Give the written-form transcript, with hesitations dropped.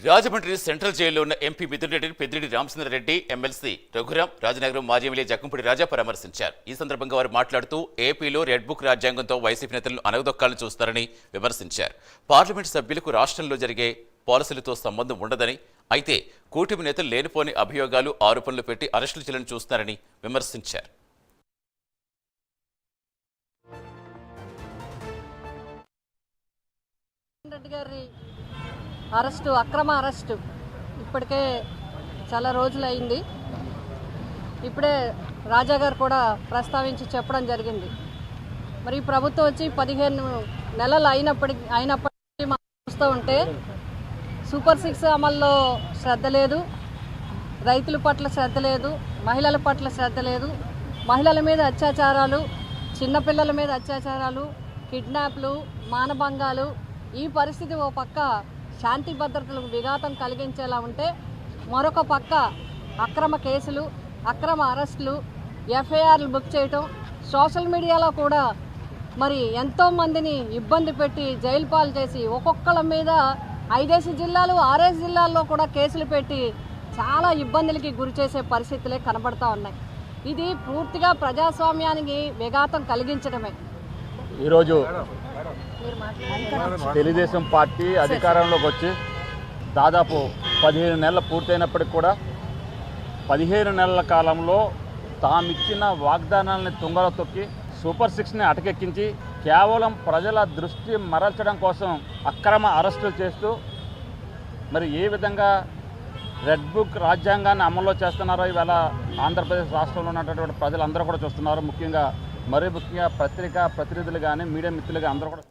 Rajahmundry central జైల్లో ఉన్న MP Mithun రెడ్డిని పెద్దిరెడ్డి రామచంద్రారెడ్డి, ఎమ్మెల్సీ రఘురాం, రాజనగరం మాజీ ఎమ్మెల్యే జక్కంపూడి రాజా పరామర్శించారు. ఈ సందర్భంగా వారు మాట్లాడుతూ ఏపీలో రెడ్ బుక్ రాజ్యాంగంతో వైసీపీ నేతలను అనగదొక్కాలని చూస్తారని విమర్శించారు. పార్లమెంటు సభ్యులకు రాష్ట్రంలో జరిగే పాలసీలతో సంబంధం ఉండదని, అయితే కూటమి నేతలు లేనిపోని అభియోగాలు, ఆరోపణలు పెట్టి అరెస్టులు చేయాలని చూస్తారని విమర్శించారు. అక్రమ అరెస్టు ఇప్పటికే చాలా రోజులైంది. ఇప్పుడే రాజా గారు కూడా ప్రస్తావించి చెప్పడం జరిగింది. మరి ప్రభుత్వం వచ్చి 15 నెలలు అయినప్పటికీ మనం చూస్తూ ఉంటే సూపర్ 6 అమల్లో శ్రద్ధ లేదు, రైతుల పట్ల శ్రద్ధ లేదు, మహిళల పట్ల శ్రద్ధ లేదు. మహిళల మీద అత్యాచారాలు, చిన్నపిల్లల మీద అత్యాచారాలు, కిడ్నాప్లు, మానభంగాలు, ఈ పరిస్థితి ఓ పక్క శాంతి భద్రతలకు విఘాతం కలిగించేలా ఉంటే, మరొక పక్క అక్రమ కేసులు, అక్రమ అరెస్టులు, ఎఫ్ఐఆర్లు బుక్ చేయటం, సోషల్ మీడియాలో కూడా మరి ఎంతోమందిని ఇబ్బంది పెట్టి జైలు పాలు చేసి ఒక్కొక్కళ్ళ మీద 5 జిల్లాలు 6 జిల్లాల్లో కూడా కేసులు పెట్టి చాలా ఇబ్బందులకి గురి చేసే పరిస్థితులే కనబడతా ఉన్నాయి. ఇది పూర్తిగా ప్రజాస్వామ్యానికి విఘాతం కలిగించడమే. ఈరోజు తెలుగుదేశం పార్టీ అధికారంలోకి వచ్చి దాదాపు 15 నెలలు పూర్తయినప్పటికి కూడా 15 నెలల కాలంలో తామిచ్చిన వాగ్దానాలని తుంగలో తొక్కి సూపర్ 6ని అటకెక్కించి కేవలం ప్రజల దృష్టి మరల్చడం కోసం అక్రమ అరెస్టులు చేస్తూ మరి ఏ విధంగా రెడ్ బుక్ రాజ్యాంగాన్ని అమల్లో చేస్తున్నారో ఇవాళ ఆంధ్రప్రదేశ్ రాష్ట్రంలో ఉన్నటువంటి ప్రజలందరూ కూడా చూస్తున్నారు. ముఖ్యంగా పత్రికా ప్రతినిధులు కానీ మీడియా మిత్రులు కానీ అందరూ కూడా